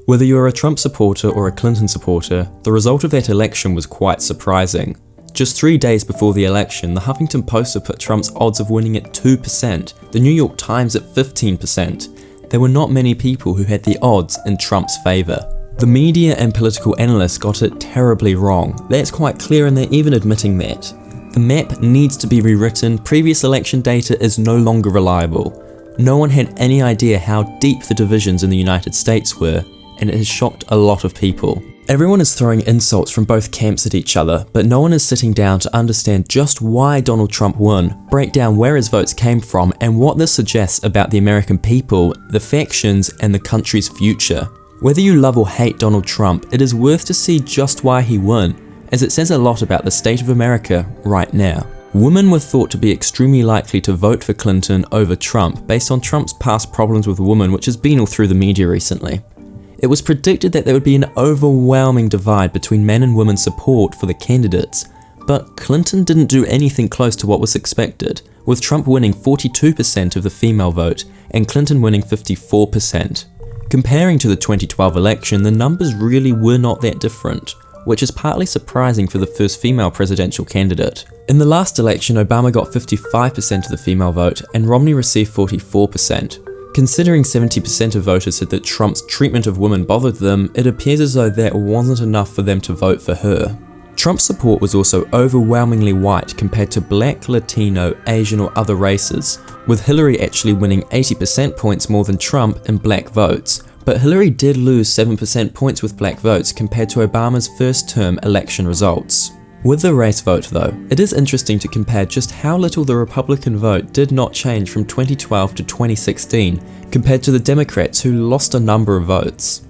Whether you are a Trump supporter or a Clinton supporter, the result of that election was quite surprising. Just 3 days before the election, the Huffington Post put Trump's odds of winning at 2%, the New York Times at 15%. There were not many people who had the odds in Trump's favour. The media and political analysts got it terribly wrong. That's quite clear, and they're even admitting that. The map needs to be rewritten. Previous election data is no longer reliable. No one had any idea how deep the divisions in the United States were, and it has shocked a lot of people. Everyone is throwing insults from both camps at each other, but no one is sitting down to understand just why Donald Trump won, break down where his votes came from, and what this suggests about the American people, the factions, and the country's future. Whether you love or hate Donald Trump, it is worth to see just why he won, as it says a lot about the state of America right now. Women were thought to be extremely likely to vote for Clinton over Trump based on Trump's past problems with women, which has been all through the media recently. It was predicted that there would be an overwhelming divide between men and women's support for the candidates, but Clinton didn't do anything close to what was expected, with Trump winning 42% of the female vote and Clinton winning 54%. Comparing to the 2012 election, the numbers really were not that different, which is partly surprising for the first female presidential candidate. In the last election, Obama got 55% of the female vote and Romney received 44%. Considering 70% of voters said that Trump's treatment of women bothered them, it appears as though that wasn't enough for them to vote for her. Trump's support was also overwhelmingly white compared to black, Latino, Asian or other races, with Hillary actually winning 80% points more than Trump in black votes. But Hillary did lose 7% points with black votes compared to Obama's first-term election results. With the race vote though, it is interesting to compare just how little the Republican vote did not change from 2012 to 2016 compared to the Democrats who lost a number of votes.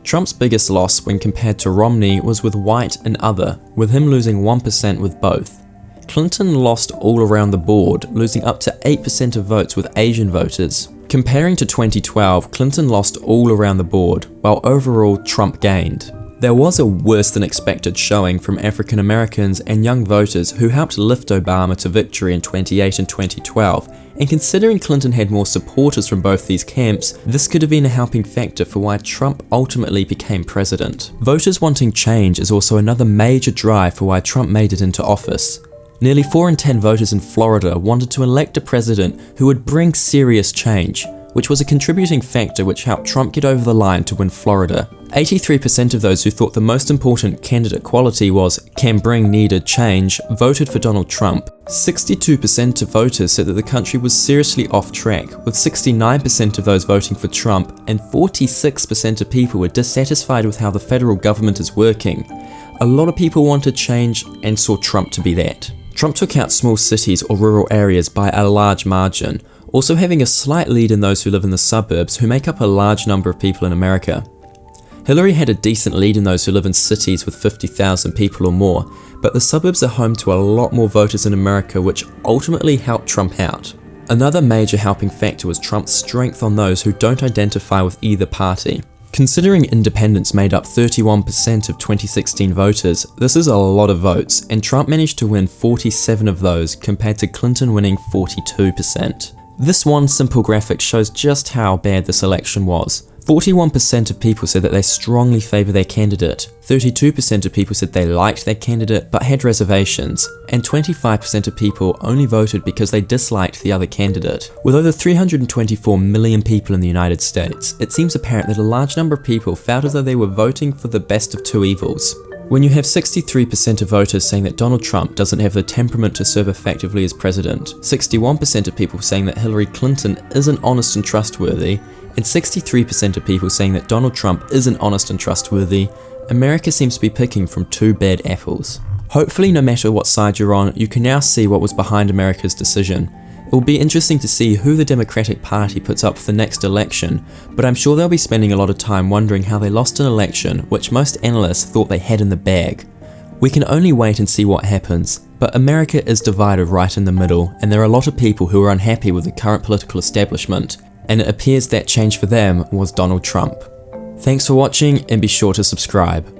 Trump's biggest loss when compared to Romney was with white and other, with him losing 1% with both. Clinton lost all around the board, losing up to 8% of votes with Asian voters. Comparing to 2012, Clinton lost all around the board, while overall Trump gained. There was a worse than expected showing from African Americans and young voters who helped lift Obama to victory in 2008 and 2012, and considering Clinton had more supporters from both these camps, this could have been a helping factor for why Trump ultimately became president. Voters wanting change is also another major drive for why Trump made it into office. Nearly 4 in 10 voters in Florida wanted to elect a president who would bring serious change, which was a contributing factor which helped Trump get over the line to win Florida. 83% of those who thought the most important candidate quality was can bring needed change voted for Donald Trump. 62% of voters said that the country was seriously off track, with 69% of those voting for Trump, and 46% of people were dissatisfied with how the federal government is working. A lot of people wanted change and saw Trump to be that. Trump took out small cities or rural areas by a large margin, also having a slight lead in those who live in the suburbs, who make up a large number of people in America. Hillary had a decent lead in those who live in cities with 50,000 people or more, but the suburbs are home to a lot more voters in America, which ultimately helped Trump out. Another major helping factor was Trump's strength on those who don't identify with either party. Considering independents made up 31% of 2016 voters, this is a lot of votes, and Trump managed to win 47 of those compared to Clinton winning 42%. This one simple graphic shows just how bad this election was. 41% of people said that they strongly favor their candidate, 32% of people said they liked their candidate but had reservations, and 25% of people only voted because they disliked the other candidate. With over 324 million people in the United States, it seems apparent that a large number of people felt as though they were voting for the best of two evils. When you have 63% of voters saying that Donald Trump doesn't have the temperament to serve effectively as president, 61% of people saying that Hillary Clinton isn't honest and trustworthy, and 63% of people saying that Donald Trump isn't honest and trustworthy, America seems to be picking from two bad apples. Hopefully, no matter what side you're on, you can now see what was behind America's decision. It will be interesting to see who the Democratic Party puts up for the next election, but I'm sure they'll be spending a lot of time wondering how they lost an election which most analysts thought they had in the bag. We can only wait and see what happens, but America is divided right in the middle, and there are a lot of people who are unhappy with the current political establishment, and it appears that change for them was Donald Trump. Thanks for watching, and be sure to subscribe.